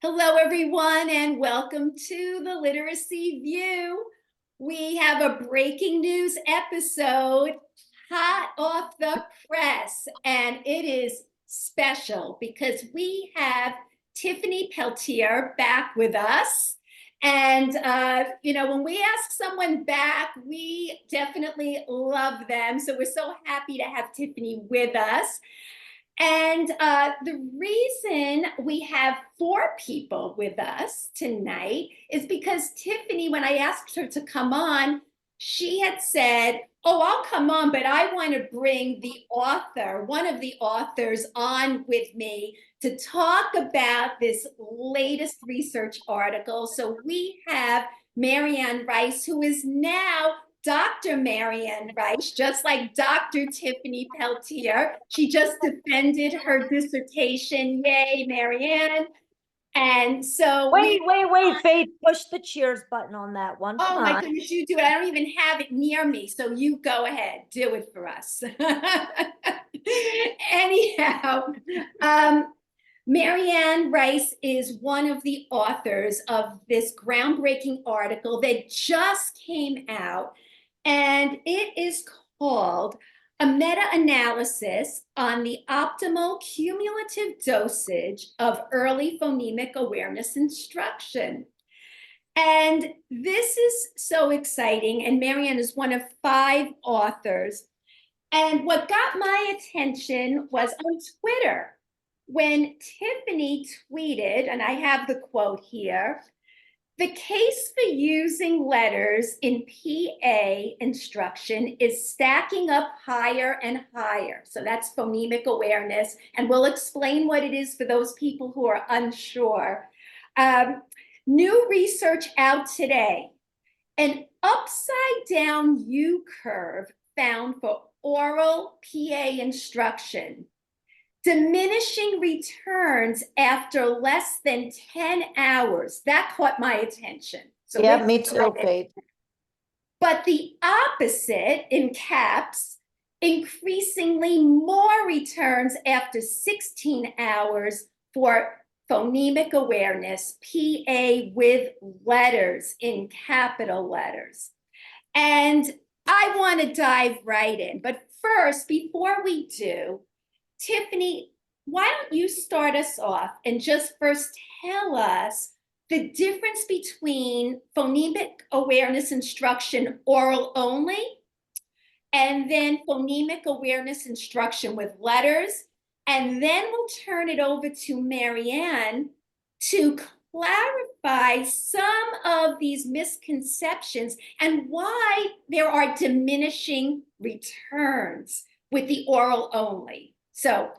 Hello, everyone, and welcome to the Literacy View. We have a breaking news episode hot off the press, and it is special because we have Tiffany Peltier back with us. And, when we ask someone back, we definitely love them. So we're so happy to have Tiffany with us. And the reason we have four people with us tonight is because Tiffany, when I asked her to come on, she had said, "Oh, I'll come on, but I want to bring the author, one of the authors, on with me to talk about this latest research article." So we have Marianne Rice, who is now Dr. Marianne Rice, just like Dr. Tiffany Peltier. She just defended her dissertation. Yay, Marianne. And so Wait, Faith, push the cheers button on that one. Come oh my on. goodness, you do it. I don't even have it near me. So you go ahead, do it for us. Anyhow, Marianne Rice is one of the authors of this groundbreaking article that just came out, and it is called A Meta-Analysis on the Optimal Cumulative Dosage of Early Phonemic Awareness Instruction. And this is so exciting, and Marianne is one of five authors. And what got my attention was on Twitter when Tiffany tweeted, and I have the quote here, "The case for using letters in PA instruction is stacking up higher and higher." So that's phonemic awareness. And we'll explain what it is for those people who are unsure. New research out today, an upside down U curve found for oral PA instruction. Diminishing returns after less than 10 hours. That caught my attention. So Yeah, me too, Faith. but the opposite, in caps, increasingly more returns after 16 hours for phonemic awareness, PA with letters in capital letters. And I want to dive right in. But first, before we do, Tiffany, why don't you start us off and just first tell us the difference between phonemic awareness instruction oral only and then phonemic awareness instruction with letters. And then we'll turn it over to Marianne to clarify some of these misconceptions and why there are diminishing returns with the oral only. So,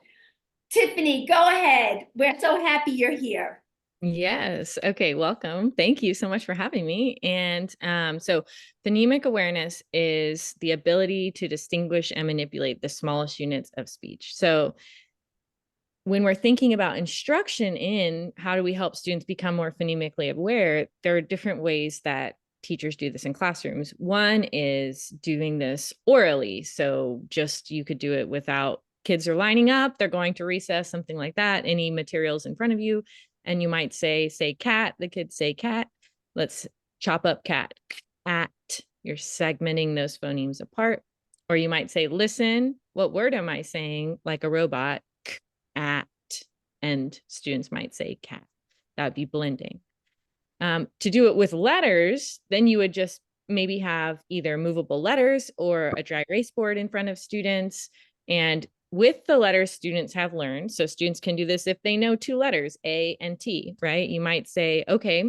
Tiffany, go ahead. We're so happy you're here. Yes. Okay. Welcome. Thank you so much for having me. And so phonemic awareness is the ability to distinguish and manipulate the smallest units of speech. So when we're thinking about instruction in how do we help students become more phonemically aware, there are different ways that teachers do this in classrooms. One is doing this orally. So just you could do it without kids are lining up, they're going to recess, something like that, any materials in front of you. And you might say cat, the kids say cat. Let's chop up cat, at. You're segmenting those phonemes apart. Or you might say, listen, what word am I saying? Like a robot, at, and students might say cat. That would be blending. To do it with letters, then you would just maybe have either movable letters or a dry erase board in front of students. And with the letters students have learned, so students can do this if they know two letters, A and T, right? You might say, okay,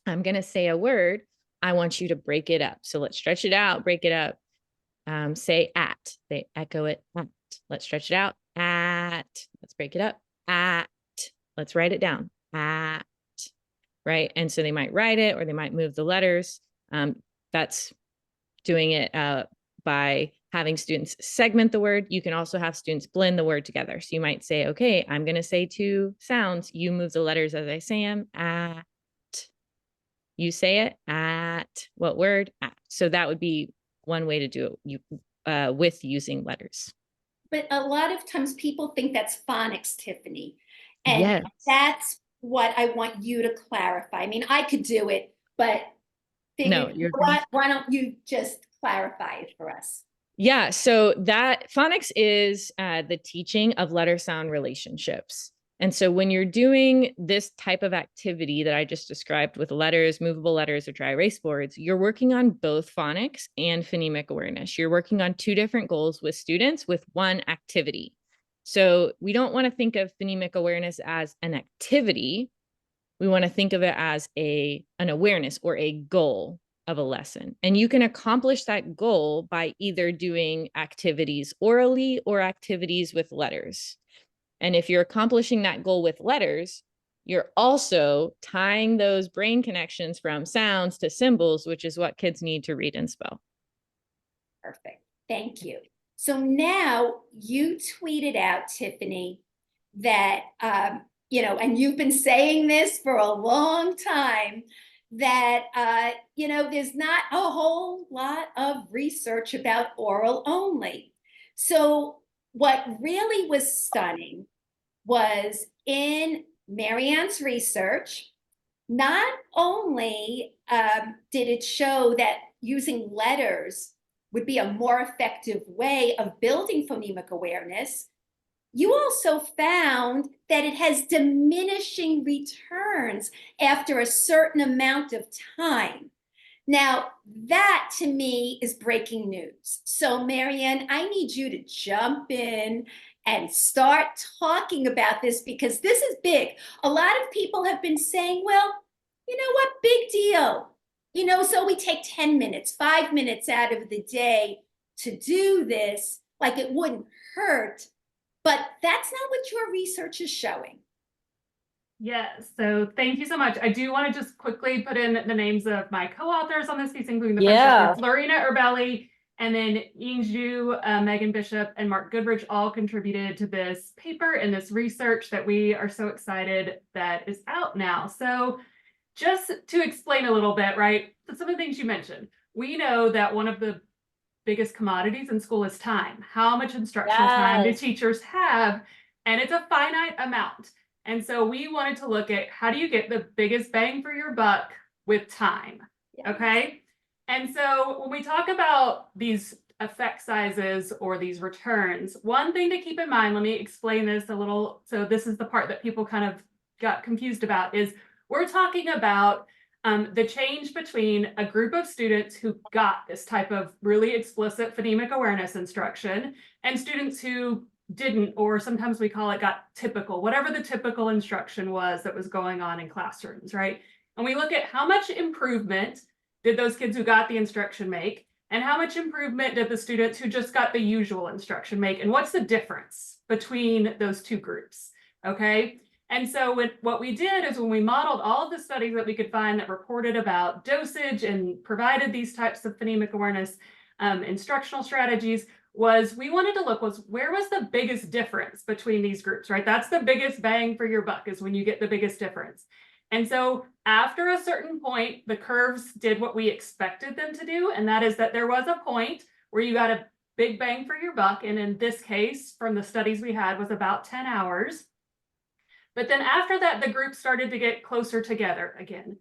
I'm going to say a word. I want you to break it up. So let's stretch it out, break it up. Say at, they echo it at. Let's stretch it out, at. Let's break it up, at. Let's write it down, at, right? And so they might write it or they might move the letters. That's doing it by having students segment the word. You can also have students blend the word together. So you might say, okay, I'm going to say two sounds. You move the letters as I say them, at. You say it, at. What word? At. So that would be one way to do it with using letters. But a lot of times people think that's phonics, Tiffany. And Yes. that's what I want you to clarify. I mean, I could do it, but No, figured, you're why don't you just clarify it for us? Yeah, so that phonics is the teaching of letter sound relationships. And so when you're doing this type of activity that I just described with letters, movable letters, or dry erase boards, you're working on both phonics and phonemic awareness. You're working on two different goals with students with one activity. So we don't want to think of phonemic awareness as an activity. We want to think of it as an awareness or a goal of a lesson. And you can accomplish that goal by either doing activities orally or activities with letters. And if you're accomplishing that goal with letters, you're also tying those brain connections from sounds to symbols, which is what kids need to read and spell. Perfect. Thank you. So now you tweeted out, Tiffany, that, and you've been saying this for a long time, that, there's not a whole lot of research about oral only. So what really was stunning was in Marianne's research, not only did it show that using letters would be a more effective way of building phonemic awareness, you also found that it has diminishing returns after a certain amount of time. Now, that to me is breaking news. So, Marianne, I need you to jump in and start talking about this because this is big. A lot of people have been saying, well, you know what, big deal. So we take 10 minutes, 5 minutes out of the day to do this, like it wouldn't hurt. But that's not what your research is showing. Yes, so thank you so much. I do want to just quickly put in the names of my co-authors on this piece, including the Yeah. French Lorena Urbelli, and then Ying Zhu, Megan Bishop, and Mark Goodrich all contributed to this paper and this research that we are so excited that is out now. So just to explain a little bit, right, some of the things you mentioned, we know that one of the biggest commodities in school is time. How much instructional time do Yes. teachers have? And it's a finite amount. And so we wanted to look at how do you get the biggest bang for your buck with time, okay? And so when we talk about these effect sizes or these returns, one thing to keep in mind, let me explain this a little. So this is the part that people kind of got confused about is we're talking about the change between a group of students who got this type of really explicit phonemic awareness instruction and students who didn't, or sometimes we call it got typical, whatever the typical instruction was that was going on in classrooms, right? And we look at how much improvement did those kids who got the instruction make, and how much improvement did the students who just got the usual instruction make, and what's the difference between those two groups, okay? And so what we did is when we modeled all of the studies that we could find that reported about dosage and provided these types of phonemic awareness instructional strategies, was we wanted to look where was the biggest difference between these groups, right? That's the biggest bang for your buck is when you get the biggest difference. And so after a certain point, the curves did what we expected them to do. And that is that there was a point where you got a big bang for your buck. And in this case, from the studies we had, was about 10 hours. But then after that, the group started to get closer together again.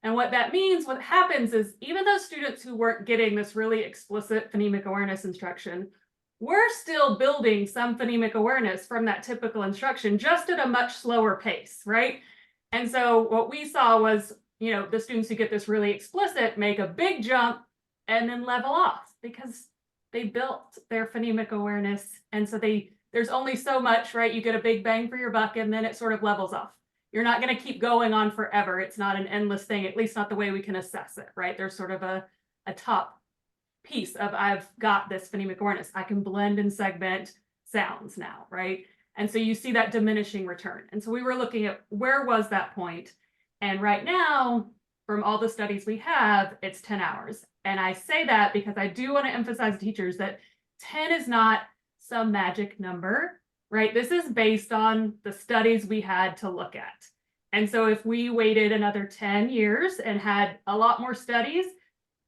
And what that means, what happens is even those students who weren't getting this really explicit phonemic awareness instruction, we're still building some phonemic awareness from that typical instruction, just at a much slower pace, right? And so what we saw was, the students who get this really explicit make a big jump and then level off because they built their phonemic awareness. And so there's only so much, right? You get a big bang for your buck and then it sort of levels off. You're not going to keep going on forever. It's not an endless thing, at least not the way we can assess it, right? There's sort of a top piece of I've got this phonemic awareness. I can blend and segment sounds now, right? And so you see that diminishing return. And so we were looking at where was that point? And right now, from all the studies we have, it's 10 hours. And I say that because I do want to emphasize to teachers that 10 is not some magic number, right? This is based on the studies we had to look at. And so if we waited another 10 years and had a lot more studies,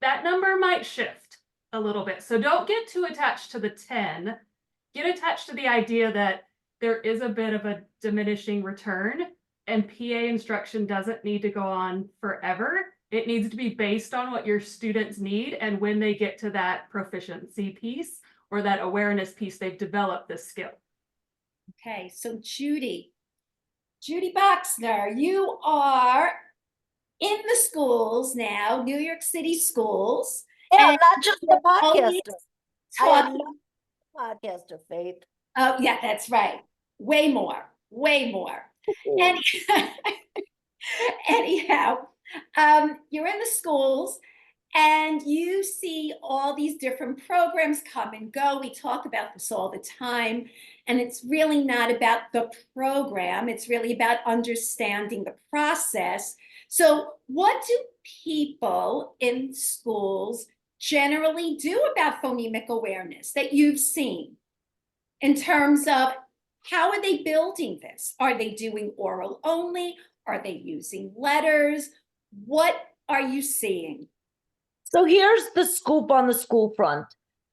that number might shift a little bit. So don't get too attached to the 10. Get attached to the idea that there is a bit of a diminishing return and PA instruction doesn't need to go on forever. It needs to be based on what your students need and when they get to that proficiency piece or that awareness piece, they've developed this skill. Okay, so Judy Boxner, you are in the schools now, New York City schools. Yeah, and not just the you're always podcaster. I am talking- not a podcaster, Faith. Oh, yeah, that's right. Way more. And anyhow, you're in the schools and you see all these different programs come and go. We talk about this all the time. And it's really not about the program, it's really about understanding the process. So, what do people in schools generally do about phonemic awareness that you've seen in terms of how are they building this? Are they doing oral only? Are they using letters? What are you seeing? So here's the scoop on the school front.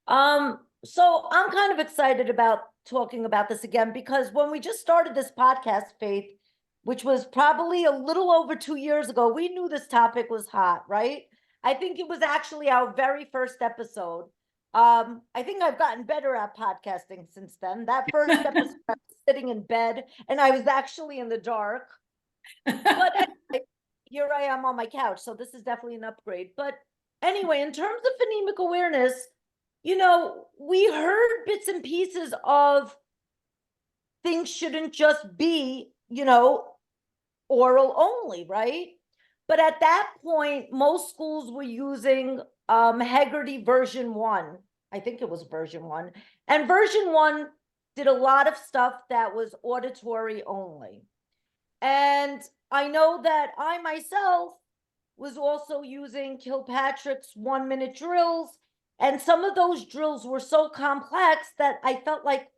So I'm kind of excited about talking about this again because when we just started this podcast, Faith, which was probably a little over 2 years ago, we knew this topic was hot, right? I think it was actually our very first episode. I think I've gotten better at podcasting since then. That first episode, I was sitting in bed and I was actually in the dark. But anyway, here I am on my couch, so this is definitely an upgrade. But anyway, in terms of phonemic awareness, we heard bits and pieces of things shouldn't just be, oral only, right? But at that point, most schools were using Heggerty version 1. I think it was version 1. And version 1 did a lot of stuff that was auditory only. And I know that I myself was also using Kilpatrick's 1-minute drills. And some of those drills were so complex that I felt like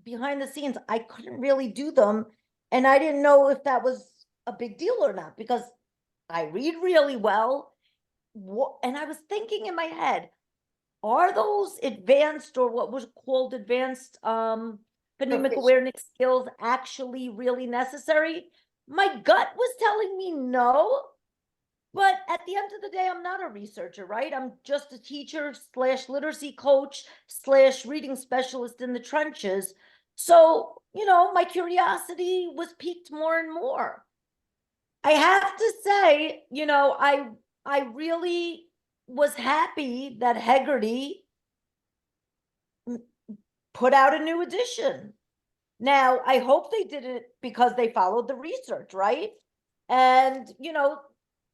behind the scenes, I couldn't really do them. And I didn't know if that was a big deal or not, because I read really well. And I was thinking in my head, are those advanced or what was called advanced phonemic awareness skills actually really necessary? My gut was telling me no, but at the end of the day, I'm not a researcher, right? I'm just a teacher / literacy coach / reading specialist in the trenches. So, my curiosity was piqued more and more. I have to say, I really was happy that Heggerty put out a new edition. Now, I hope they did it because they followed the research, right? And,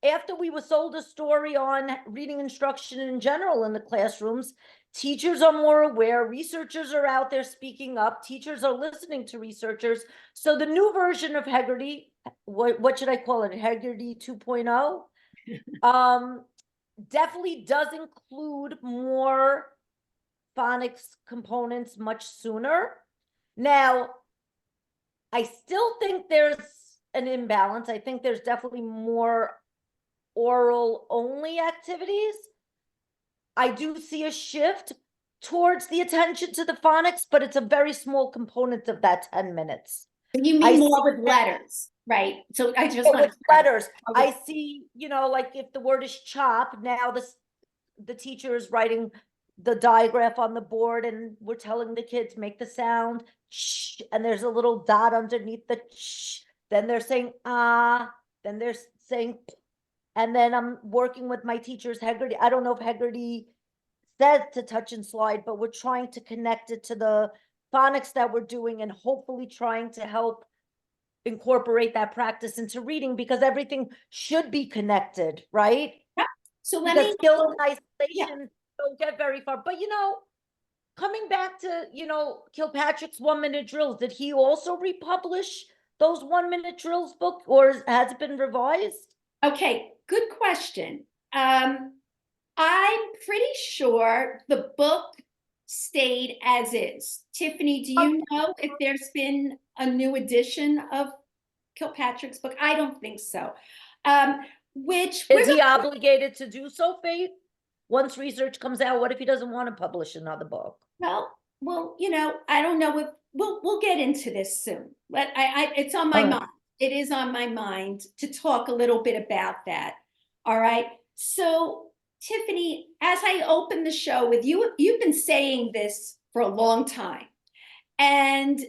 after we were sold a story on reading instruction in general in the classrooms, teachers are more aware, researchers are out there speaking up, teachers are listening to researchers. So the new version of Heggerty, what should I call it? Heggerty 2.0, definitely does include more phonics components much sooner. Now, I still think there's an imbalance. I think there's definitely more oral only activities. I do see a shift towards the attention to the phonics, but it's a very small component of that 10 minutes. You mean more with letters, right? So I just want with letters. Okay. I see, like if the word is chop, now the teacher is writing the digraph on the board and we're telling the kids make the sound shh, and there's a little dot underneath the shh. Then they're saying ah, then they're saying p. And then I'm working with my teachers, Heggerty. I don't know if Heggerty says to touch and slide, but we're trying to connect it to the phonics that we're doing and hopefully trying to help incorporate that practice into reading because everything should be connected, right? Yep. So let because me skills and isolation don't get very far. But coming back to Kilpatrick's 1-minute drills, did he also republish those 1-minute drills book, or has it been revised? Okay, good question. I'm pretty sure the book stayed as is. Tiffany, do you know if there's been a new edition of Kilpatrick's book? I don't think so. Which is he obligated to do so, Faith? Once research comes out, what if he doesn't want to publish another book? Well, I don't know if we'll get into this soon. But it's on my mind. it is on my mind to talk a little bit about that. All right. So, Tiffany, as I open the show with you, you've been saying this for a long time. And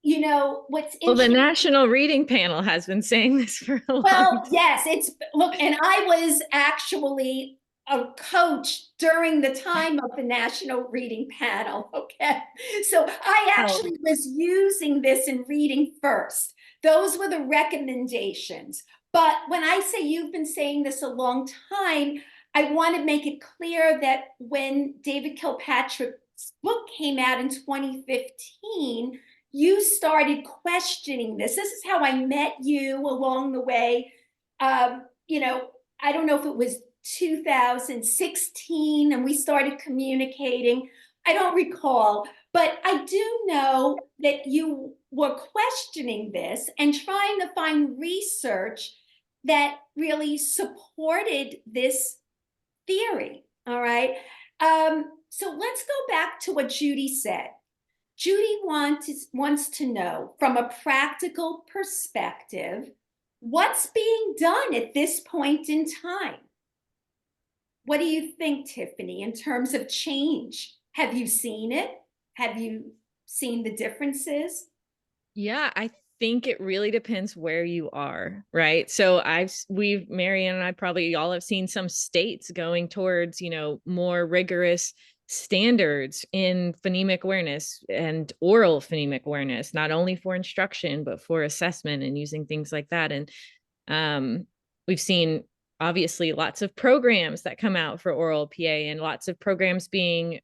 you know what's Well, the interesting? National Reading Panel has been saying this for a long Well, time. yes, it's look, and I was actually a coach during the time of the National Reading Panel. Okay. So I actually was using this in reading first. Those were the recommendations. But when I say you've been saying this a long time, I want to make it clear that when David Kilpatrick's book came out in 2015, you started questioning this. This is how I met you along the way. You know, I don't know if it was 2016 and we started communicating. I don't recall, but I do know that you were questioning this and trying to find research that really supported this theory. All right. So let's go back to what Judy said. Judy wants to know from a practical perspective, what's being done at this point in time? What do you think, Tiffany, in terms of change? Have you seen it? Have you seen the differences? Yeah, I think it really depends where you are, right? So Marianne and I probably all have seen some states going towards, more rigorous standards in phonemic awareness and oral phonemic awareness, not only for instruction, but for assessment and using things like that. And we've seen obviously lots of programs that come out for oral PA and lots of programs being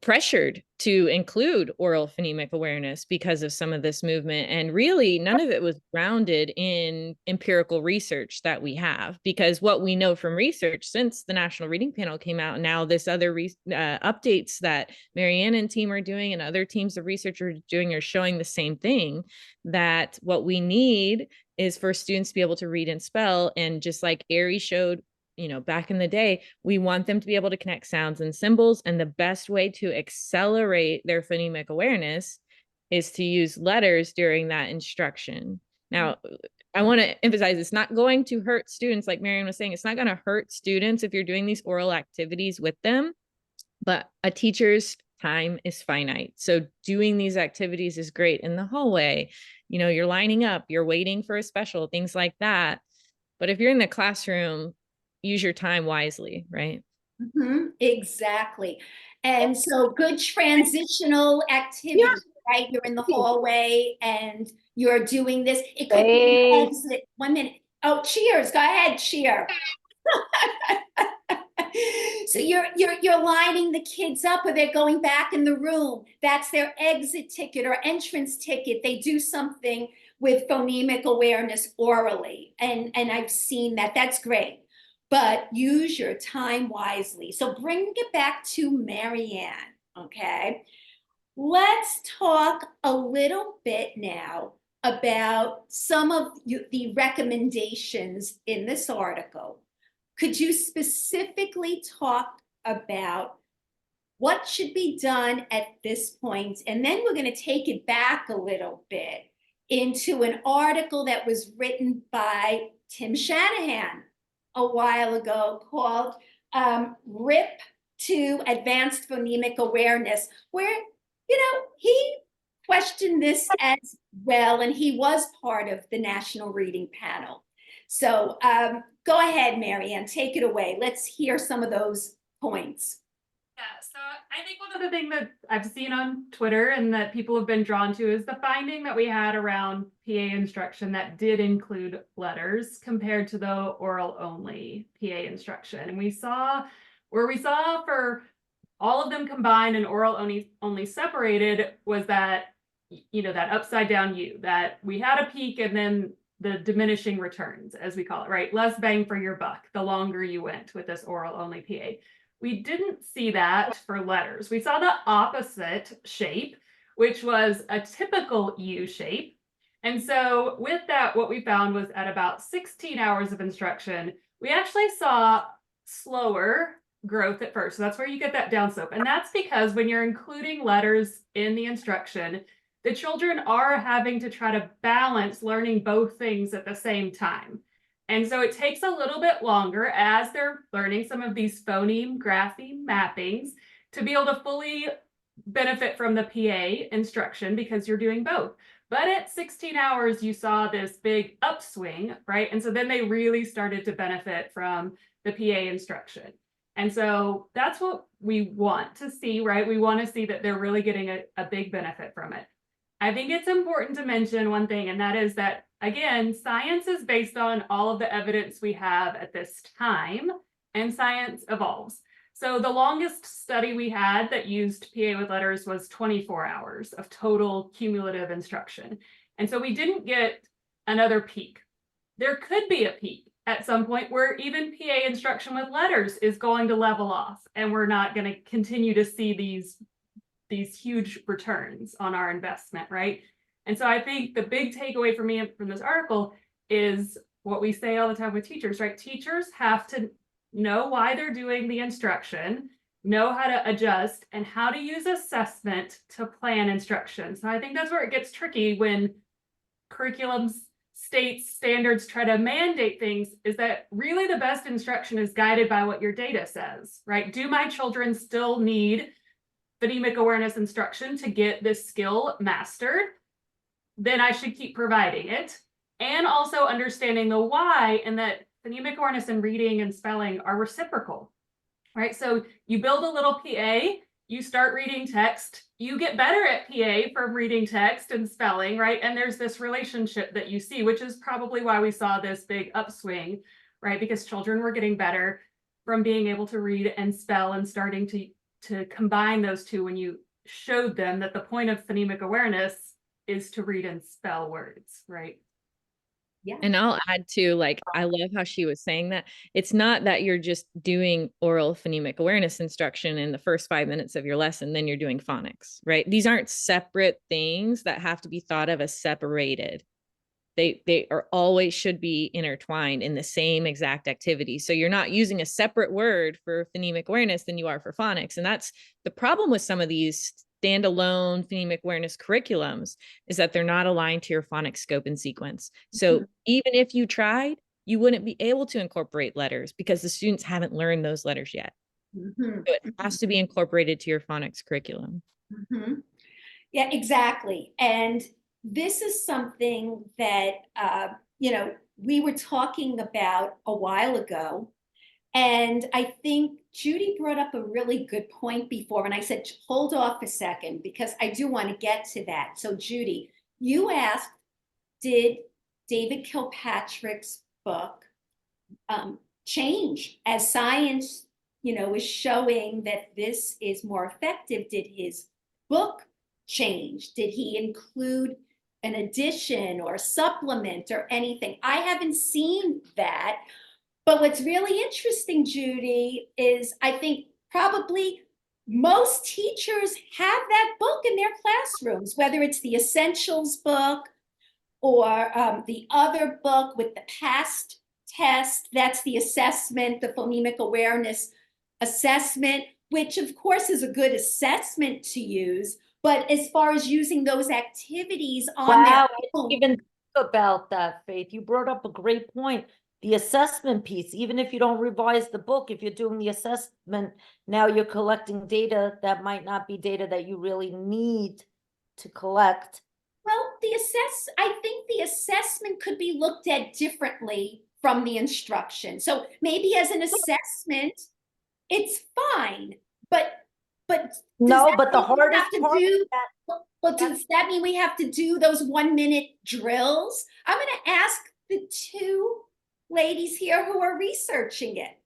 pressured to include oral phonemic awareness because of some of this movement. And really, none of it was grounded in empirical research that we have, because what we know from research since the National Reading Panel came out, and now this other updates that Marianne and team are doing and other teams of researchers are doing are showing the same thing, that what we need is for students to be able to read and spell. And just like Ari showed, back in the day, we want them to be able to connect sounds and symbols. And the best way to accelerate their phonemic awareness is to use letters during that instruction. Now, I want to emphasize, it's not going to hurt students. Like Marianne was saying, it's not going to hurt students if you're doing these oral activities with them, but a teacher's time is finite. So doing these activities is great in the hallway. You're lining up, you're waiting for a special, things like that. But if you're in the classroom, use your time wisely, right? Exactly. And so good transitional activity, right? You're in the hallway and you're doing this. It could be an exit. 1 minute. Oh, cheers. Go ahead, cheer. So you're lining the kids up, or they're going back in the room. That's their exit ticket or entrance ticket. They do something with phonemic awareness orally. And I've seen that. That's great. But use your time wisely. So bring it back to Marianne, okay? Let's talk a little bit now about some of the recommendations in this article. Could you specifically talk about what should be done at this point? And then we're going to take it back a little bit into an article that was written by Tim Shanahan a while ago called RIP to Advanced Phonemic Awareness, where, he questioned this as well, and he was part of the National Reading Panel. So go ahead, Marianne, take it away. Let's hear some of those points. Yeah, so I think one of the things that I've seen on Twitter and that people have been drawn to is the finding that we had around PA instruction that did include letters compared to the oral only PA instruction. And we saw for all of them combined and oral only separated was that, that upside down U, that we had a peak and then the diminishing returns, as we call it, right? Less bang for your buck the longer you went with this oral only PA. We didn't see that for letters. We saw the opposite shape, which was a typical U shape. And so with that, what we found was at about 16 hours of instruction, we actually saw slower growth at first. So that's where you get that downslope. And that's because when you're including letters in the instruction, the children are having to try to balance learning both things at the same time. And so it takes a little bit longer as they're learning some of these phoneme, grapheme mappings to be able to fully benefit from the PA instruction because you're doing both. But at 16 hours, you saw this big upswing, right? And so then they really started to benefit from the PA instruction. And so that's what we want to see, right? We want to see that they're really getting a big benefit from it. I think it's important to mention one thing, and that is that, again, science is based on all of the evidence we have at this time, and science evolves. So the longest study we had that used PA with letters was 24 hours of total cumulative instruction. And so we didn't get another peak. There could be a peak at some point where even PA instruction with letters is going to level off, and we're not going to continue to see these huge returns on our investment, right? And so I think the big takeaway for me from this article is what we say all the time with teachers, right? Teachers have to know why they're doing the instruction, know how to adjust, and how to use assessment to plan instruction. So I think that's where it gets tricky when curriculums, states, standards try to mandate things, is that really the best instruction is guided by what your data says, right? Do my children still need phonemic awareness instruction to get this skill mastered? Then I should keep providing it. And also understanding the why, and that phonemic awareness and reading and spelling are reciprocal, right? So you build a little PA, you start reading text, you get better at PA from reading text and spelling, right? And there's this relationship that you see, which is probably why we saw this big upswing, right? Because children were getting better from being able to read and spell and starting to combine those two when you showed them that the point of phonemic awareness is to read and spell words, right? Yeah. And I'll add to, like, I love how she was saying that it's not that you're just doing oral phonemic awareness instruction in the first 5 minutes of your lesson, then you're doing phonics, right? These aren't separate things that have to be thought of as separated. They are always should be intertwined in the same exact activity. So you're not using a separate word for phonemic awareness than you are for phonics. And that's the problem with some of these standalone phonemic awareness curriculums, is that they're not aligned to your phonics scope and sequence. So even if you tried, you wouldn't be able to incorporate letters because the students haven't learned those letters yet. So it has to be incorporated to your phonics curriculum. Yeah, exactly. And this is something that, we were talking about a while ago. And I think Judy brought up a really good point before. And I said, hold off a second, because I do want to get to that. So Judy, you asked, did David Kilpatrick's book change as science, is showing that this is more effective? Did his book change? Did he include an addition or supplement or anything? I haven't seen that. But what's really interesting, Judy, is I think probably most teachers have that book in their classrooms, whether it's the Essentials book or the other book with the past test. That's the assessment, the phonemic awareness assessment, which of course is a good assessment to use. But as far as using those activities on their own, Even think about that, Faith. You brought up a great point. The assessment piece, even if you don't revise the book, if you're doing the assessment, now you're collecting data that might not be data that you really need to collect. well, I think the assessment could be looked at differently from the instruction. So maybe as an assessment, it's fine, but No, but the hardest part do well, does that mean we have to do those 1 minute drills? I'm going to ask the two ladies here who are researching it.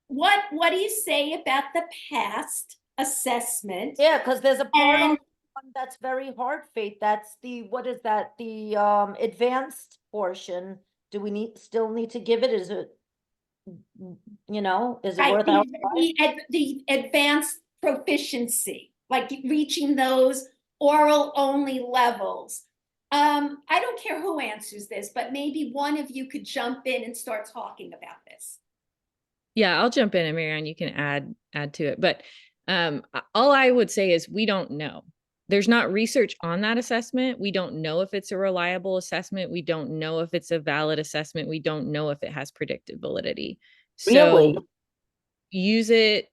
What do you say about the past assessment? Yeah, because there's a part And- on one that's very hard, Faith. That's the, what is that? The advanced portion. Do we still need to give it? Is it, is it worth our time? the advanced proficiency, like reaching those oral only levels. I don't care who answers this, but maybe one of you could jump in and start talking about this. Yeah, I'll jump in, and Marianne, you can add to it. But all I would say is we don't know. there's not research on that assessment. We don't know if it's a reliable assessment. We don't know if it's a valid assessment. We don't know if it has predictive validity. Really? So use it,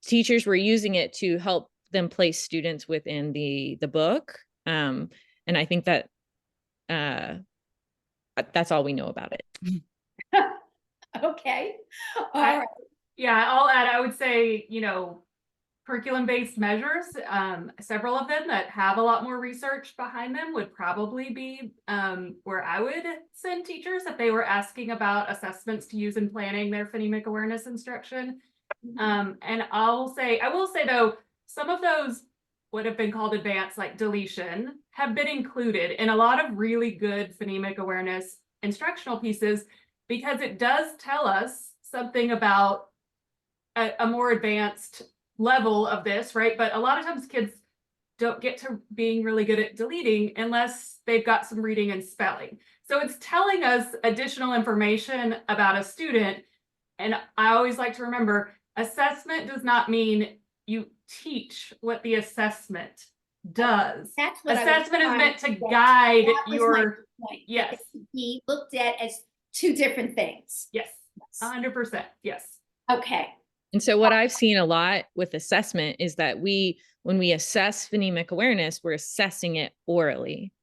teachers were using it to help them place students within the book. And I think that that's all we know about it. Okay. All right. Yeah, I'll add, I would say, curriculum-based measures, several of them that have a lot more research behind them would probably be where I would send teachers if they were asking about assessments to use in planning their phonemic awareness instruction. And I will say though, some of those would have been called advanced, like deletion, have been included in a lot of really good phonemic awareness instructional pieces, because it does tell us something about a more advanced level of this, right? But a lot of times kids don't get to being really good at deleting unless they've got some reading and spelling. So it's telling us additional information about a student. And I always like to remember, assessment does not mean you teach what the assessment does. That's what assessment is meant to get. guide That was my your, point. yes. It could be looked at as two different things. Yes, 100%. Yes. Okay. And so what I've seen a lot with assessment is that when we assess phonemic awareness, we're assessing it orally.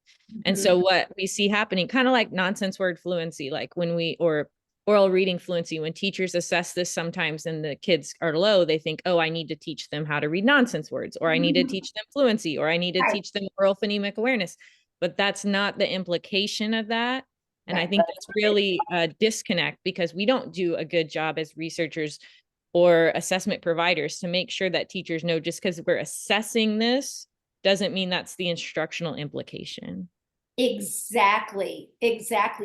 And so what we see happening, kind of like nonsense word fluency, like or oral reading fluency, when teachers assess this sometimes and the kids are low, they think, oh, I need to teach them how to read nonsense words, or I need to teach them fluency, or I need to teach them oral phonemic awareness. But that's not the implication of that. And I think that's really a disconnect, because we don't do a good job as researchers or assessment providers to make sure that teachers know just because we're assessing this doesn't mean that's the instructional implication. Exactly.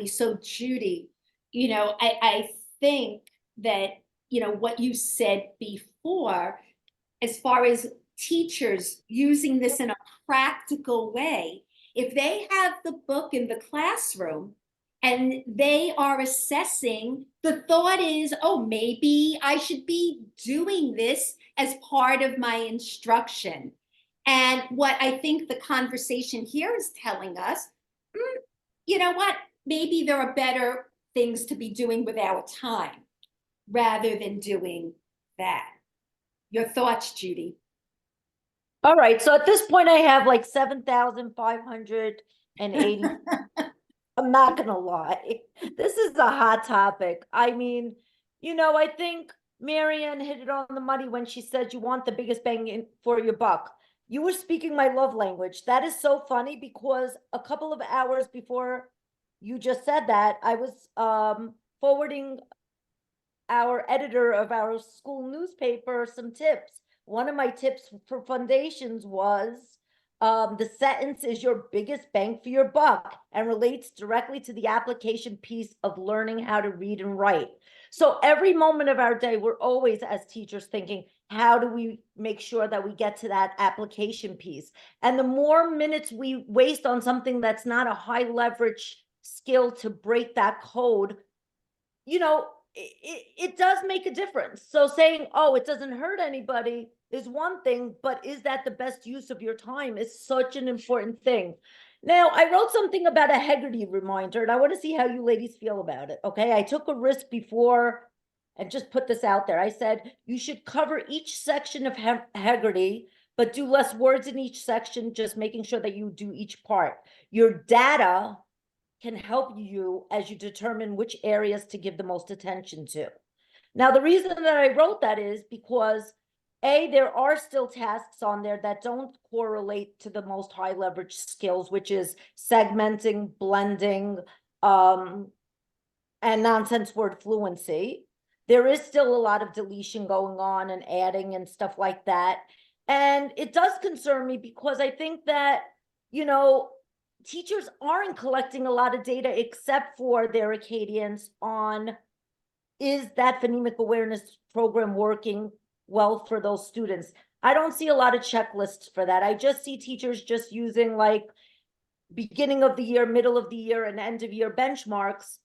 So Judy, I think that, what you said before, as far as teachers using this in a practical way, if they have the book in the classroom and they are assessing, the thought is, oh, maybe I should be doing this as part of my instruction. And what I think the conversation here is telling us, you know what, maybe there are better things to be doing with our time rather than doing that. Your thoughts, Judy? All right, so at this point I have like 7,580. I'm not gonna lie. This is a hot topic. I mean, I think Marianne hit it on the money when she said you want the biggest bang for your buck. You were speaking my love language. That is so funny, because a couple of hours before you just said that, I was forwarding our editor of our school newspaper some tips. One of my tips for foundations was, the sentence is your biggest bang for your buck and relates directly to the application piece of learning how to read and write. So every moment of our day, we're always, as teachers, thinking, how do we make sure that we get to that application piece? And the more minutes we waste on something that's not a high leverage skill to break that code, it does make a difference. So saying, oh, it doesn't hurt anybody is one thing, but is that the best use of your time is such an important thing. Now, I wrote something about a Heggerty reminder, and I want to see how you ladies feel about it. Okay, I took a risk before and just put this out there. I said, you should cover each section of Heggerty, but do less words in each section, just making sure that you do each part. Your data can help you as you determine which areas to give the most attention to. Now, the reason that I wrote that is because, there are still tasks on there that don't correlate to the most high leverage skills, which is segmenting, blending, and nonsense word fluency. There is still a lot of deletion going on and adding and stuff like that. And it does concern me, because I think that, teachers aren't collecting a lot of data except for their Acadians on, is that phonemic awareness program working well for those students? I don't see a lot of checklists for that. I just see teachers just using like beginning of the year, middle of the year, and end of year benchmarks.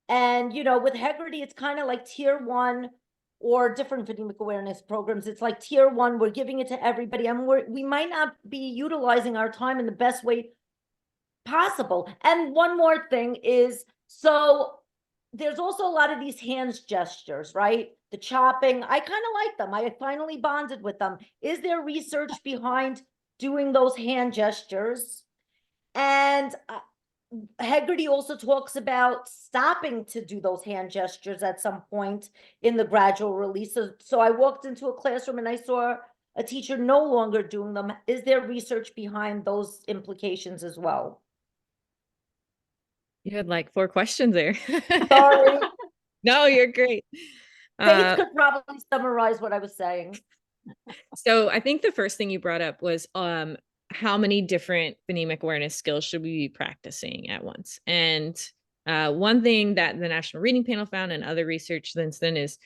And, with Heggerty, it's kind of like tier 1 or different phonemic awareness programs. It's like tier 1, we're giving it to everybody, and we might not be utilizing our time in the best way possible. And one more thing is, so there's also a lot of these hands gestures, right? The chopping, I kind of like them. I finally bonded with them. Is there research behind doing those hand gestures? And Hegarty also talks about stopping to do those hand gestures at some point in the gradual release. So I walked into a classroom and I saw a teacher no longer doing them. Is there research behind those implications as well? You had like 4 questions there. Sorry. No, you're great. Faith could probably summarize what I was saying. So I think the first thing you brought up was how many different phonemic awareness skills should we be practicing at once? And one thing that the National Reading Panel found and other research since then is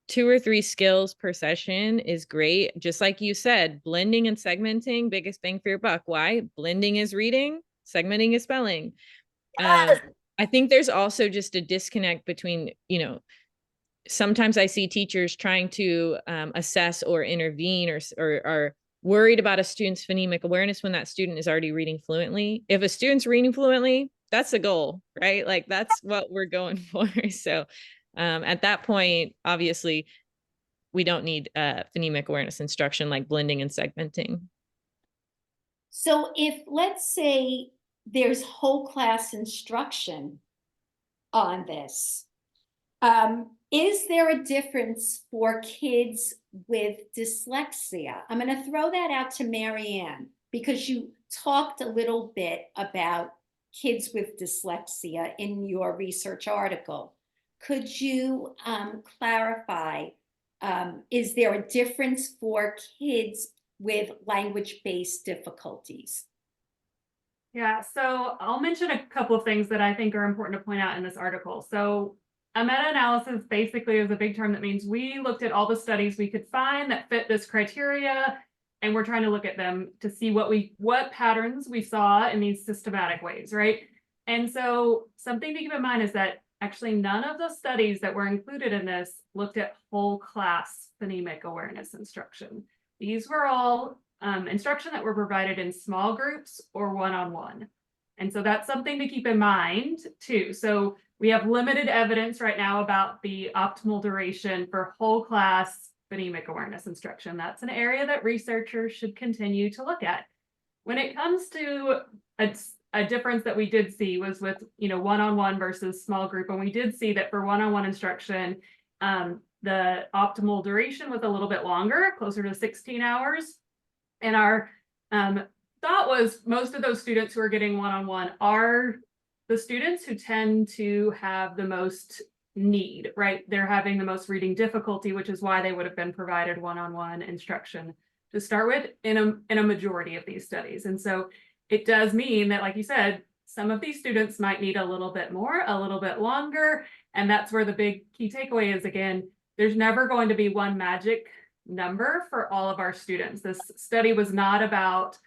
2 or 3 skills per session is great. Just like you said, blending and segmenting, biggest bang for your buck. Why? Blending is reading, segmenting is spelling. Yes. I think there's also just a disconnect between, sometimes I see teachers trying to assess or intervene or are worried about a student's phonemic awareness when that student is already reading fluently. If a student's reading fluently, that's a goal, right? Like that's what we're going for. So at that point, obviously, we don't need phonemic awareness instruction like blending and segmenting. So if, let's say, there's whole class instruction on this, is there a difference for kids with dyslexia? I'm going to throw that out to Marianne, because you talked a little bit about kids with dyslexia in your research article. Could you clarify, is there a difference for kids with language-based difficulties? Yeah, so I'll mention a couple of things that I think are important to point out in this article. So a meta-analysis basically is a big term that means we looked at all the studies we could find that fit this criteria, and we're trying to look at them to see what patterns we saw in these systematic ways, right? And so something to keep in mind is that actually none of the studies that were included in this looked at whole class phonemic awareness instruction. These were all instruction that were provided in small groups or one-on-one. And so that's something to keep in mind too. So we have limited evidence right now about the optimal duration for whole class phonemic awareness instruction. That's an area that researchers should continue to look at. When it comes to a difference that we did see was with one-on-one versus small group, and we did see that for one-on-one instruction, the optimal duration was a little bit longer, closer to 16 hours. And our thought was most of those students who are getting one-on-one are the students who tend to have the most need, right? They're having the most reading difficulty, which is why they would have been provided one-on-one instruction to start with in a majority of these studies. And so it does mean that, like you said, some of these students might need a little bit more, a little bit longer. And that's where the big key takeaway is, again, there's never going to be one magic number for all of our students. This study was not about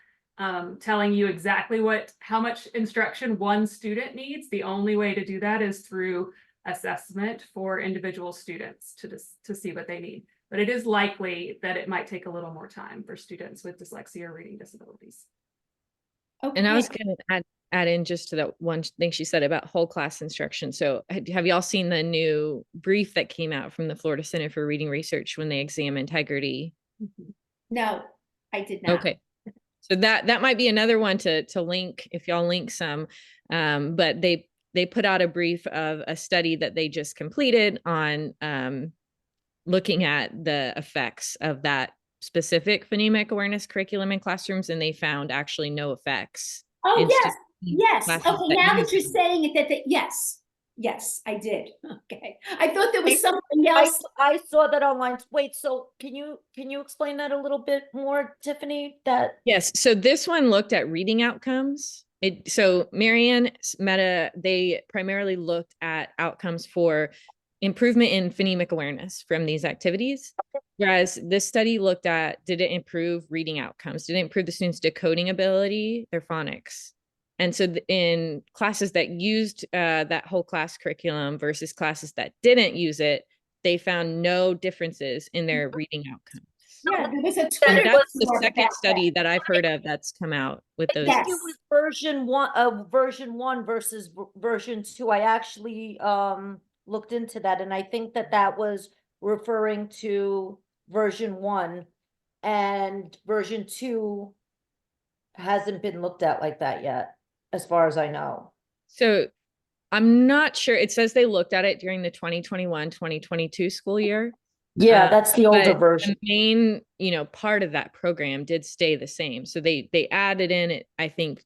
telling you exactly how much instruction one student needs. The only way to do that is through assessment for individual students to see what they need. But it is likely that it might take a little more time for students with dyslexia or reading disabilities. Okay. And I was going to add in just to that one thing she said about whole class instruction. So have y'all seen the new brief that came out from the Florida Center for Reading Research when they examined Hegarty? No, I did not. Okay. So that might be another one to link if y'all link some. But they put out a brief of a study that they just completed on looking at the effects of that specific phonemic awareness curriculum in classrooms, and they found actually no effects. Oh, yes. Okay, now that you're saying it, yes, I did. Okay, I thought there was something else. I saw that online. Wait, so can you explain that a little bit more, Tiffany? Yes, so this one looked at reading outcomes. So Marianne's meta, they primarily looked at outcomes for improvement in phonemic awareness from these activities. Whereas this study looked at, did it improve reading outcomes? Did it improve the students' decoding ability, their phonics? And so in classes that used that whole class curriculum versus classes that didn't use it, they found no differences in their reading outcomes. Yeah, there was a And Twitter that's the report second about study that I've heard of that's come out with those. It Yes. was version 1 versus version 2. I actually looked into that, and I think that that was referring to version 1, and version 2 hasn't been looked at like that yet, as far as I know. So I'm not sure. It says they looked at it during the 2021-2022 school year. Yeah, that's the older But version. the main, part of that program did stay the same. So they added in it, I think,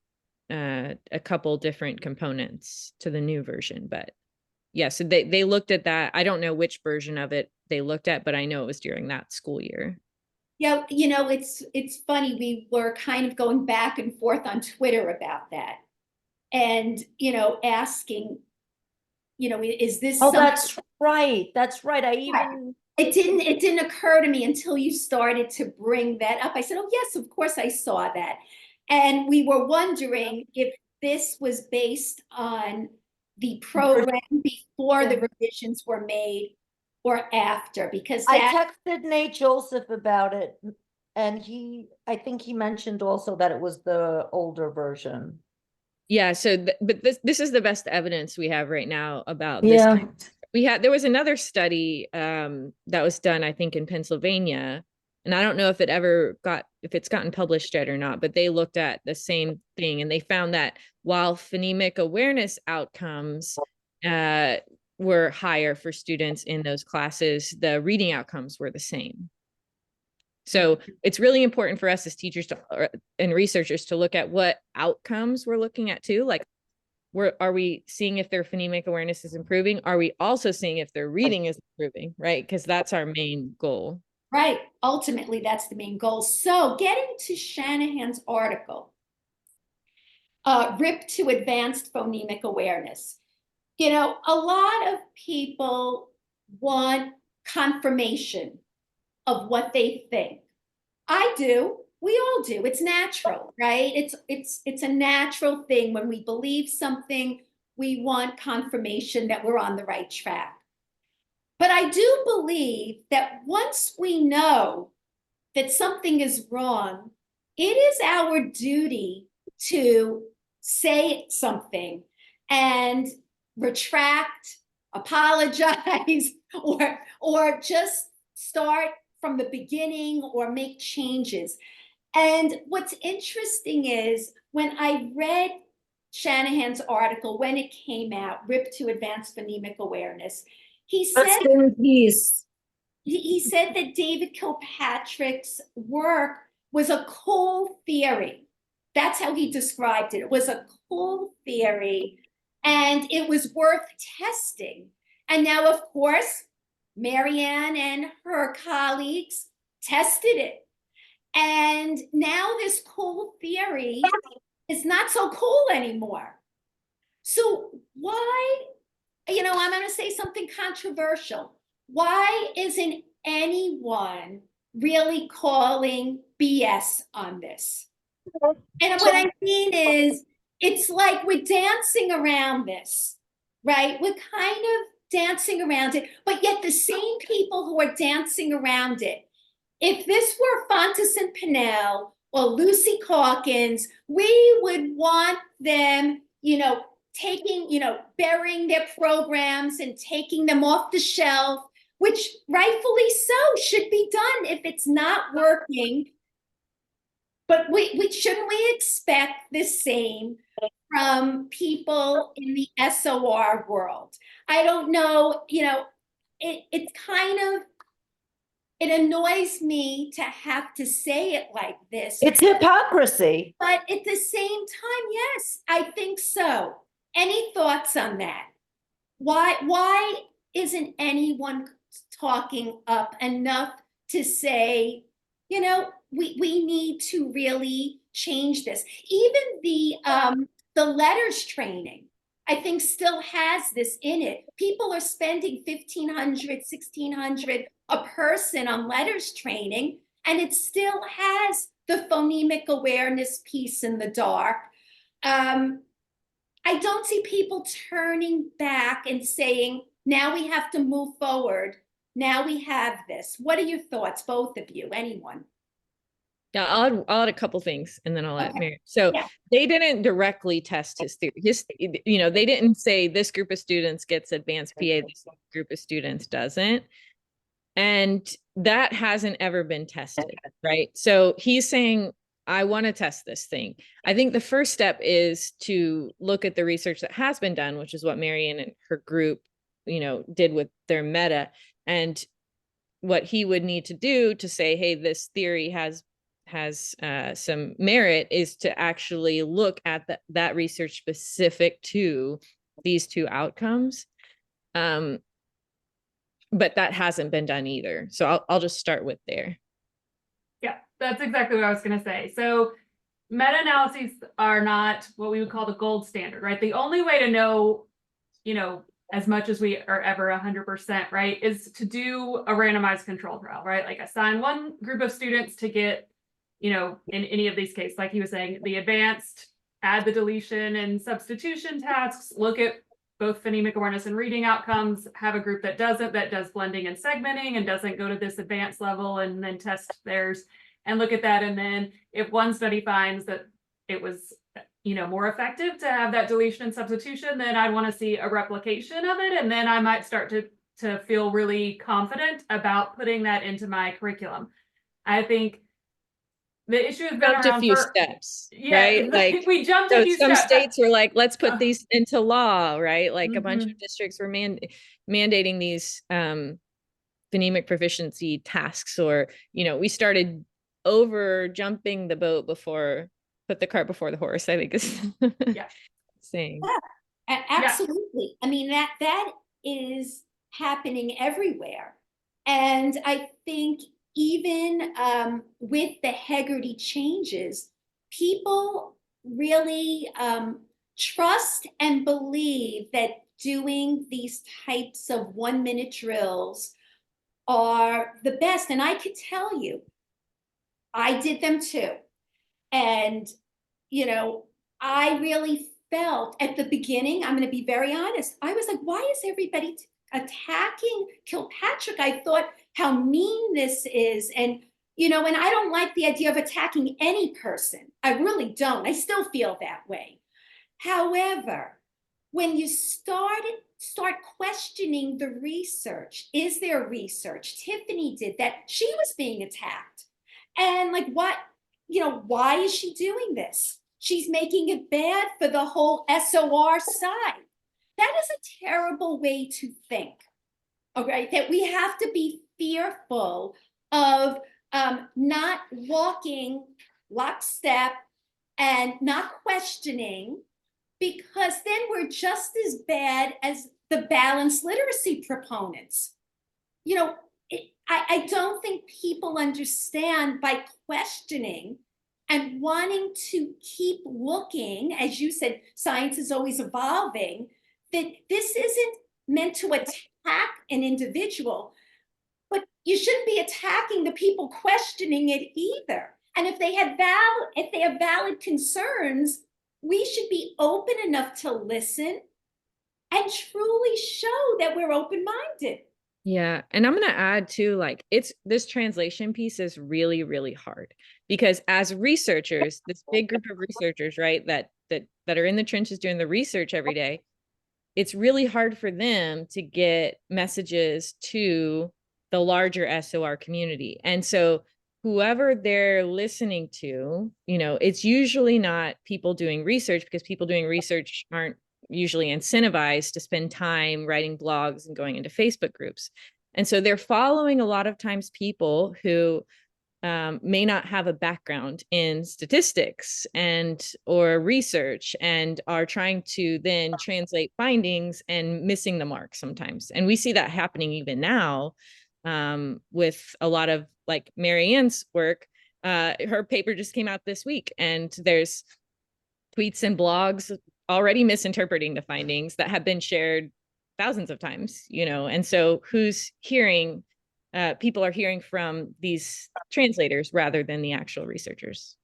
a couple different components to the new version. But yeah, so they looked at that. I don't know which version of it they looked at, but I know it was during that school year. Yeah, it's funny. We were kind of going back and forth on Twitter about that. And, asking, is this Oh, something? that's right. That's right. I even It didn't occur to me until you started to bring that up. I said, oh, yes, of course I saw that. And we were wondering if this was based on the program before the revisions were made or after, because I that, texted Nate Joseph about it, and I think he mentioned also that it was the older version. Yeah. So, but this is the best evidence we have right now about this. Yeah. There was another study that was done, I think, in Pennsylvania, and I don't know if it's gotten published yet or not, but they looked at the same thing, and they found that while phonemic awareness outcomes were higher for students in those classes, the reading outcomes were the same. So it's really important for us as teachers and researchers to look at what outcomes we're looking at too. Like, are we seeing if their phonemic awareness is improving? Are we also seeing if their reading is improving, right? Because that's our main goal. right, ultimately, that's the main goal. So getting to Shanahan's article, RIP to Advanced Phonemic Awareness. A lot of people want confirmation of what they think. I do. We all do. It's natural, right? It's a natural thing. When we believe something, we want confirmation that we're on the right track. But I do believe that once we know that something is wrong, it is our duty to say something and retract, apologize, or just start from the beginning or make changes. And what's interesting is when I read Shanahan's article, when it came out, RIP to Advanced Phonemic Awareness, he said that David Kilpatrick's work was a cool theory. That's how he described it. It was a cool theory and it was worth testing. And now, of course, Marianne and her colleagues tested it. And now this cool theory is not so cool anymore. So why, I'm going to say something controversial. Why isn't anyone really calling BS on this? And what I mean is, it's like we're dancing around this, right? We're kind of dancing around it, but yet the same people who are dancing around it, if this were Fontes and Pinnell or Lucy Calkins, we would want them, burying their programs and taking them off the shelf, which rightfully so should be done if it's not working. But shouldn't we expect the same from people in the SOR world? I don't know, it's kind of, it annoys me to have to say it like this. It's hypocrisy. But at the same time, yes, I think so. Any thoughts on that? Why isn't anyone talking up enough to say, we need to really change this? Even the letters training, I think, still has this in it. People are spending $1,500, $1,600 a person on letters training, and it still has the phonemic awareness piece in the dark. I don't see people turning back and saying, now we have to move forward Now we have this. What are your thoughts, both of you, anyone? Yeah, I'll add a couple things and then I'll let Okay. Mary. So Yeah. they didn't directly test his theory. Just, they didn't say this group of students gets advanced PA, this group of students doesn't. And that hasn't ever been tested, right? So he's saying, I want to test this thing. I think the first step is to look at the research that has been done, which is what Marianne and her group, did with their meta. And what he would need to do to say, hey, this theory has some merit, is to actually look at that research specific to these two outcomes. But that hasn't been done either. So I'll just start with there. Yeah, that's exactly what I was going to say. So meta-analyses are not what we would call the gold standard, right? The only way to know, as much as we are ever 100%, right, is to do a randomized control trial, right? Like assign one group of students to get, in any of these cases, like he was saying, the advanced, add the deletion and substitution tasks, look at both phonemic awareness and reading outcomes, have a group that does blending and segmenting and doesn't go to this advanced level, and then test theirs and look at that. And then if one study finds that it was more effective to have that deletion and substitution, then I'd want to see a replication of it. And then I might start to feel really confident about putting that into my curriculum. I think the issue has been Jumped a around few for, steps, yeah, right? Like we jumped a so few some steps. states were like, let's put these into law, right? Like a bunch Mhm. of districts were mandating these phonemic proficiency tasks, or we started over jumping the boat before, put the cart before the horse, I think is Yeah. saying. Absolutely. I mean, that is happening everywhere. And I think even with the Hegarty changes, people really trust and believe that doing these types of 1-minute drills are the best. And I could tell you, I did them too. And, I really felt at the beginning, I'm going to be very honest, I was like, why is everybody attacking Kilpatrick? I thought how mean this is. And, and I don't like the idea of attacking any person. I really don't. I still feel that way. However, when you start questioning the research, is there research? Tiffany did that. She was being attacked. And like, what, why is she doing this? She's making it bad for the whole SOR side. That is a terrible way to think. Okay, that we have to be fearful of not walking lockstep and not questioning, because then we're just as bad as the balanced literacy proponents. I don't think people understand, by questioning and wanting to keep looking, as you said, science is always evolving, that this isn't meant to attack an individual, but you shouldn't be attacking the people questioning it either. And if they have valid concerns, we should be open enough to listen and truly show that we're open-minded. Yeah. And I'm going to add too, like this translation piece is really, really hard, because as researchers, this big group of researchers, right, that are in the trenches doing the research every day, it's really hard for them to get messages to the larger SOR community. And so whoever they're listening to, it's usually not people doing research, because people doing research aren't usually incentivized to spend time writing blogs and going into Facebook groups. And so they're following a lot of times people who may not have a background in statistics or research, and are trying to then translate findings and missing the mark sometimes. And we see that happening even now with a lot of, like, Marianne's work. Her paper just came out this week, and there's tweets and blogs already misinterpreting the findings that have been shared thousands of times, and so people are hearing from these translators rather than the actual researchers.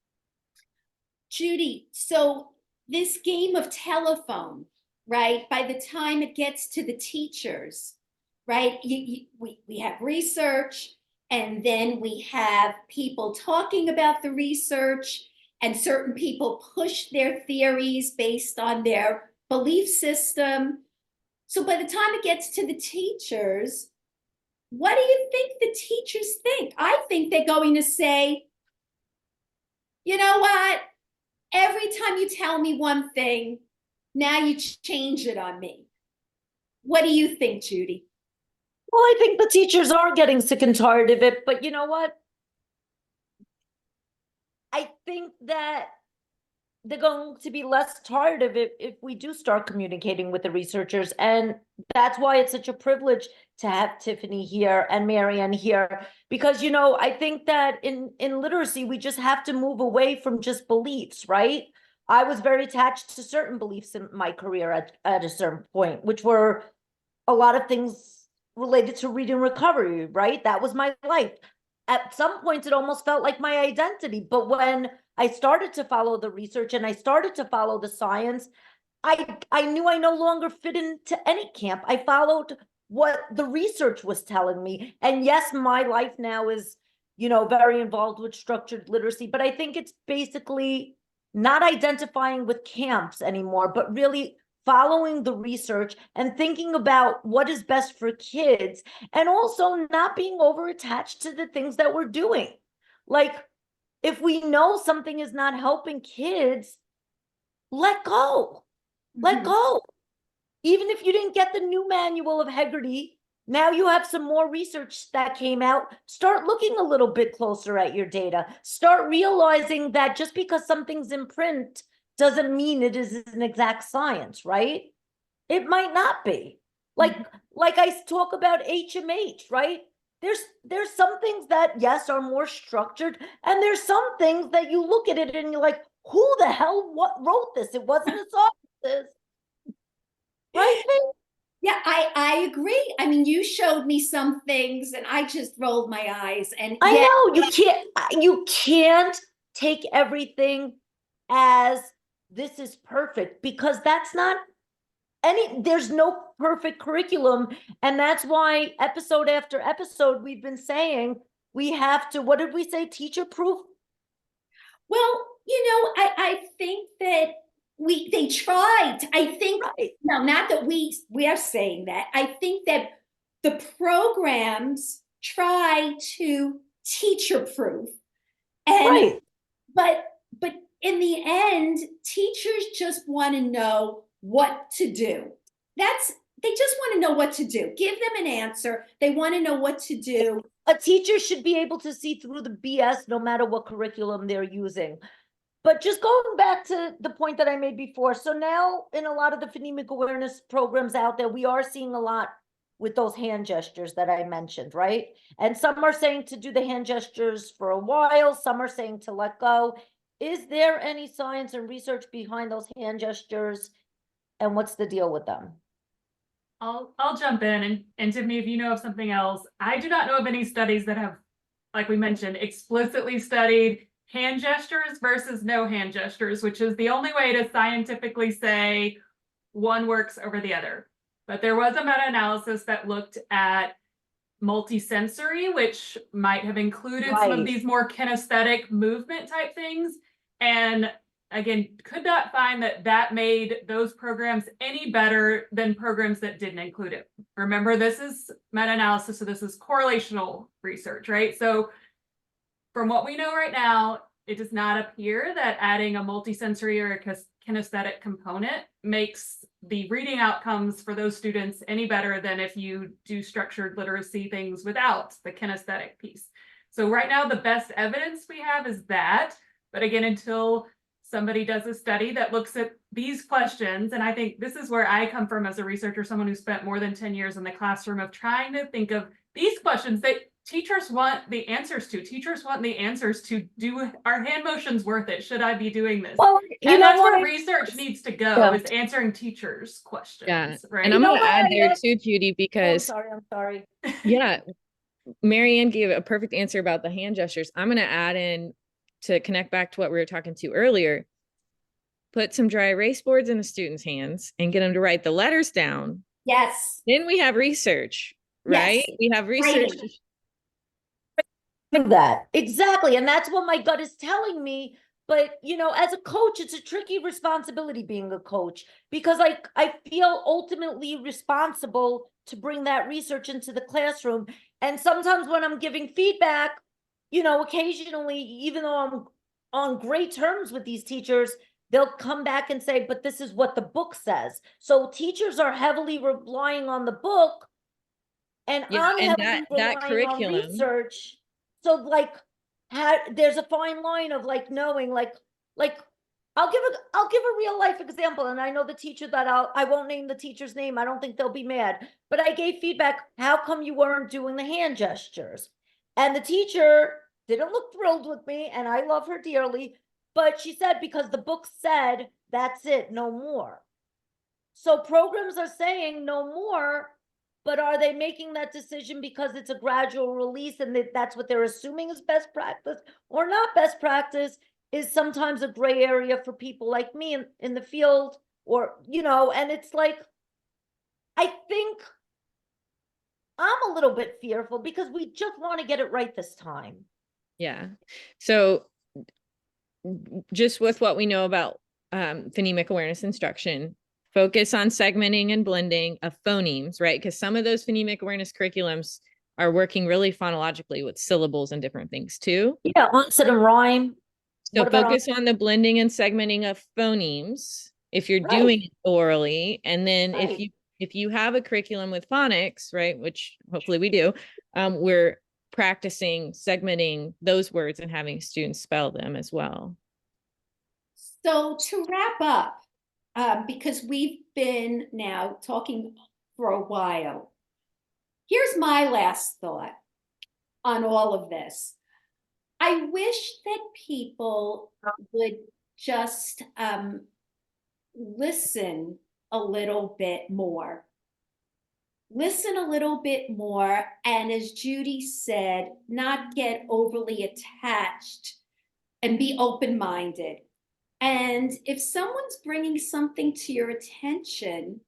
Judy, so this game of telephone, right, by the time it gets to the teachers, right? We have research, and then we have people talking about the research, and certain people push their theories based on their belief system. So by the time it gets to the teachers, what do you think the teachers think? I think they're going to say, you know what? Every time you tell me one thing, now you change it on me. What do you think, Judy? Well, I think the teachers are getting sick and tired of it, but you know what? I think that they're going to be less tired of it if we do start communicating with the researchers. And that's why it's such a privilege to have Tiffany here and Marianne here, because, you know, I think that in literacy, we just have to move away from just beliefs, right? I was very attached to certain beliefs in my career at a certain point, which were a lot of things related to reading recovery, right? That was my life. At some points, it almost felt like my identity. But when I started to follow the research and I started to follow the science, I knew I no longer fit into any camp. I followed what the research was telling me. And yes, my life now is, you know, very involved with structured literacy, but I think it's basically not identifying with camps anymore, but really following the research and thinking about what is best for kids, and also not being over attached to the things that we're doing. Like, if we know something is not helping kids, let go. Let go. Even if you didn't get the new manual of Hegarty, now you have some more research that came out. Start looking a little bit closer at your data. Start realizing that just because something's in print doesn't mean it is an exact science, right? It might not be. Like I talk about HMH, right? There's some things that, yes, are more structured, and there's some things that you look at it and you're like, who the hell wrote this? It wasn't a scientist. Right? Yeah, I agree. I mean, you showed me some things and I just rolled my eyes. And I yeah, know you can't take everything as this is perfect, because that's not there's no perfect curriculum. And that's why episode after episode we've been saying we have to, what did we say, teacher proof? well, you know, I think that they tried. I think Right. no, not that we are saying that. I think that the programs try to teacher proof, and Right. but in the end, teachers just want to know what to do. They just want to know what to do. Give them an answer. They want to know what to do. A teacher should be able to see through the BS no matter what curriculum they're using. But just going back to the point that I made before, so now in a lot of the phonemic awareness programs out there, we are seeing a lot with those hand gestures that I mentioned, right? And some are saying to do the hand gestures for a while, some are saying to let go. Is there any science and research behind those hand gestures, and what's the deal with them? I'll jump in, and Tiffany, if you know of something else, I do not know of any studies that have, like we mentioned, explicitly studied hand gestures versus no hand gestures, which is the only way to scientifically say one works over the other. But there was a meta-analysis that looked at multisensory, which might have included some of Right. these more kinesthetic movement type things. And again, could not find that made those programs any better than programs that didn't include it. Remember, this is meta-analysis, so this is correlational research, right? So from what we know right now, it does not appear that adding a multisensory or a kinesthetic component makes the reading outcomes for those students any better than if you do structured literacy things without the kinesthetic piece. So right now, the best evidence we have is that, but again, until somebody does a study that looks at these questions, and I think this is where I come from as a researcher, someone who spent more than 10 years in the classroom of trying to think of these questions that teachers want the answers to. Teachers want the answers to, do our hand motions worth it? Should I be doing this? Well, you And know that's what? where research needs to go, Yeah. is answering teachers' questions, Yeah. right? And I'm You know going to what, add there Marianne? too, Judy, I'm because sorry. yeah, Marianne gave a perfect answer about the hand gestures. I'm going to add in, to connect back to what we were talking to earlier, put some dry erase boards in the students' hands and get them to write the letters down. Yes. Then we have research. right? Yes. We have research. Writing. That exactly, and that's what my gut is telling me. But you know, as a coach, it's a tricky responsibility being a coach, because like I feel ultimately responsible to bring that research into the classroom. And sometimes when I'm giving feedback, you know, occasionally, even though I'm on great terms with these teachers, they'll come back and say, but this is what the book says. So teachers are heavily relying on the book, and Yeah, I'm and heavily that relying on curriculum. research. So like, there's a fine line of like knowing, like I'll give a real life example, and I know the teacher that I won't name the teacher's name. I don't think they'll be mad, but I gave feedback. How come you weren't doing the hand gestures? And the teacher didn't look thrilled with me, and I love her dearly, but she said because the book said that's it, no more. So programs are saying no more, but are they making that decision because it's a gradual release and that's what they're assuming is best practice or not best practice is sometimes a gray area for people like me in the field, or, you know, and it's like, I think I'm a little bit fearful because we just want to get it right this time. Yeah. So just with what we know about phonemic awareness instruction, focus on segmenting and blending of phonemes, right? Because some of those phonemic awareness curriculums are working really phonologically with syllables and different things too. Yeah, onset and rhyme. So What about focus on the blending and segmenting of phonemes if you're Right. doing it orally. And then Right. if you have a curriculum with phonics, right, which hopefully we do, we're practicing segmenting those words and having students spell them as well. So to wrap up, because we've been now talking for a while, here's my last thought on all of this. I wish that people would just listen a little bit more. Listen a little bit more, and as Judy said, not get overly attached and be open-minded. And if someone's bringing something to your attention,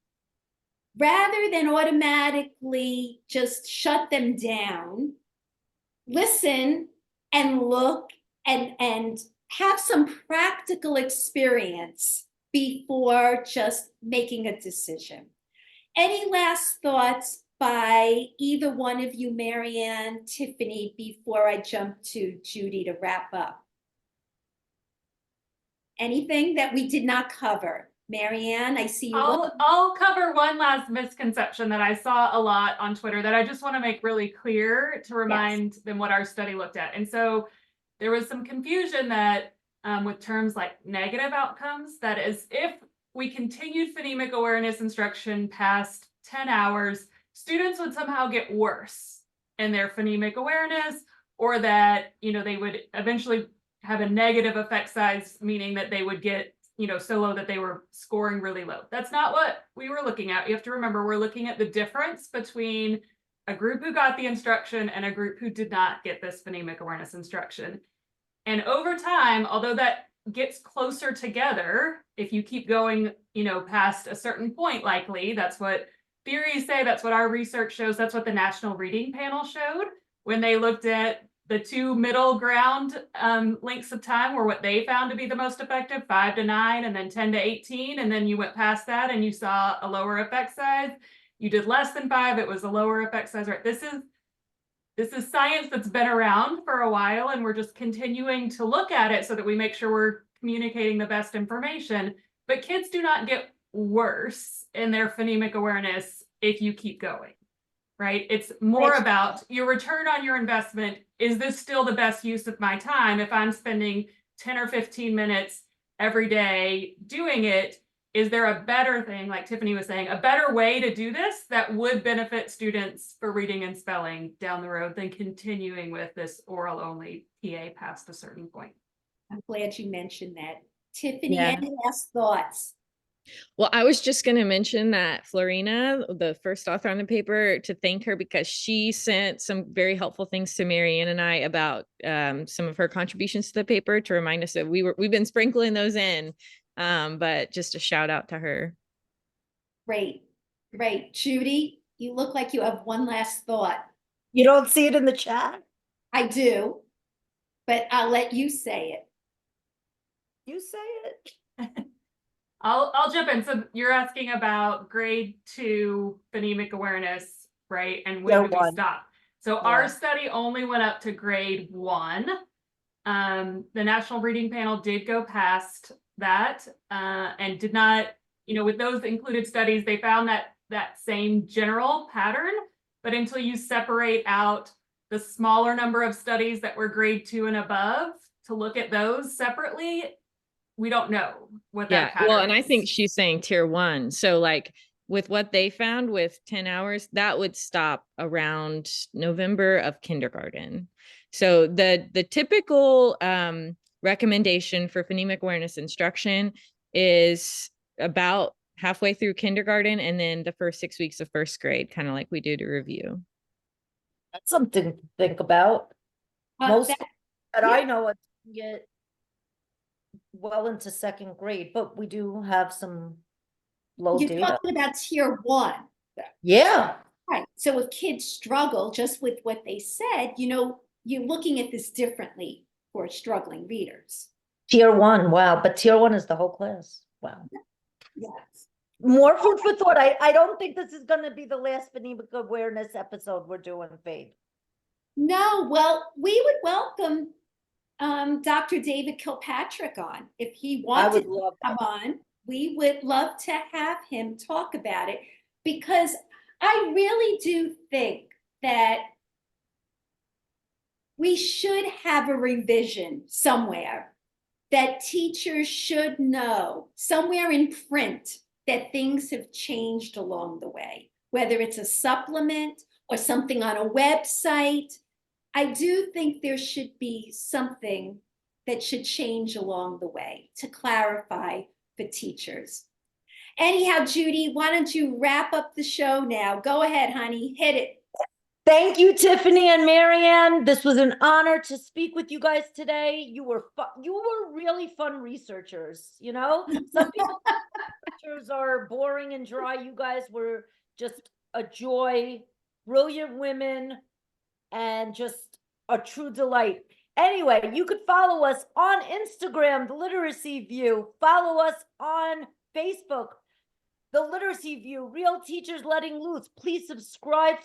rather than automatically just shut them down, listen and look and have some practical experience before just making a decision. Any last thoughts by either one of you, Marianne, Tiffany, before I jump to Judy to wrap up? Anything that we did not cover? Marianne, I see you. I'll cover one last misconception that I saw a lot on Twitter that I just want to make really clear to remind them what our study looked at. And so there was some confusion that with terms like negative outcomes, that is, if we continued phonemic awareness instruction past 10 hours, students would somehow get worse in their phonemic awareness, or that, you know, they would eventually have a negative effect size, meaning that they would get, you know, so low that they were scoring really low. That's not what we were looking at. You have to remember, we're looking at the difference between a group who got the instruction and a group who did not get this phonemic awareness instruction. And over time, although that gets closer together, if you keep going, you know, past a certain point, likely, that's what theories say, that's what our research shows, that's what the National Reading Panel showed when they looked at the two middle ground lengths of time were what they found to be the most effective, 5 to 9 and then 10 to 18. And then you went past that and you saw a lower effect size. You did less than 5, it was a lower effect size, right? This is science that's been around for a while, and we're just continuing to look at it so that we make sure we're communicating the best information. But kids do not get worse in their phonemic awareness if you keep going. Right? It's more about your return on your investment. Is this still the best use of my time? If I'm spending 10 or 15 minutes every day doing it, is there a better thing, like Tiffany was saying, a better way to do this that would benefit students for reading and spelling down the road than continuing with this oral only PA past a certain point? I'm glad you mentioned that. Tiffany, Yeah. any last thoughts? Well, I was just going to mention that Florina, the first author on the paper, to thank her because she sent some very helpful things to Marianne and I about some of her contributions to the paper to remind us that we've been sprinkling those in, but just a shout out to her. Great. Judy, You look like you have one last thought. You don't see it in the chat? I do, but I'll let you say it. You say it. I'll jump in. So you're asking about grade 2 phonemic awareness, right? And when Yeah, do we one. stop? So Yeah. our study only went up to grade 1. The National Reading Panel did go past that and did not, with those included studies, they found that same general pattern, but until you separate out the smaller number of studies that were grade 2 and above to look at those separately, we don't know what that pattern Well, and I think is. she's saying tier 1. So like with what they found with 10 hours, that would stop around November of kindergarten. So the typical recommendation for phonemic awareness instruction is about halfway through kindergarten and then the first 6 weeks of first grade, kind of like we do to review. That's something to think about. Most That- that yeah. I know it get well into second grade, but we do have some low You're data. talking about tier 1. Yeah. Right. So if kids struggle just with what they said, you're looking at this differently for struggling readers. Tier 1, wow. But tier 1 is the whole class. Wow. Yes. More food for thought. I don't think this is going to be the last phonemic awareness episode we're doing, Faith. No, well, we would welcome Dr. David Kilpatrick on. If he I wanted would love to come on, we would love to have him talk about it, because I really do think that we should have a revision somewhere, that teachers should know somewhere in print that things have changed along the way, whether it's a supplement or something on a website. I do think there should be something that should change along the way to clarify for teachers. Anyhow, Judy, why don't you wrap up the show now? Go ahead, honey, hit it. Thank you, Tiffany and Marianne. This was an honor to speak with you guys today. You were really fun researchers. Some people researchers are boring and dry. You guys were just a joy, brilliant women, and just a true delight. Anyway, you could follow us on Instagram, The Literacy View. Follow us on Facebook, The Literacy View, Real Teachers Letting Loose. Please subscribe.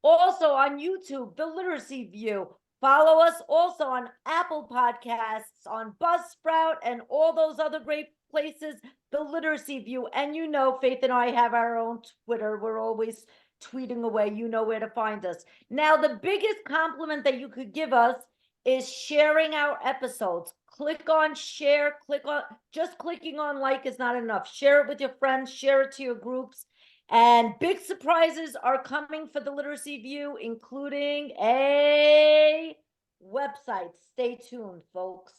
Also on YouTube, The Literacy View. Follow us also on Apple Podcasts, on Buzzsprout, and all those other great places, The Literacy View. And Faith and I have our own Twitter. We're always tweeting away. You know where to find us. Now, the biggest compliment that you could give us is sharing our episodes. Click on share, just clicking on like is not enough. Share it with your friends, share it to your groups. And big surprises are coming for the Literacy View, including a website. Stay tuned, folks.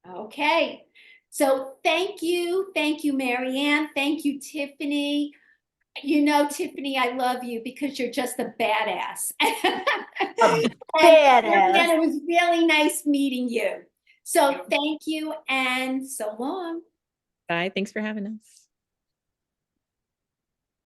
Okay. So thank you, Marianne. Thank you, Tiffany. Tiffany, I love you because you're just a badass. Badass. And it was really nice meeting you. So thank you and so long. Bye. Thanks for having us.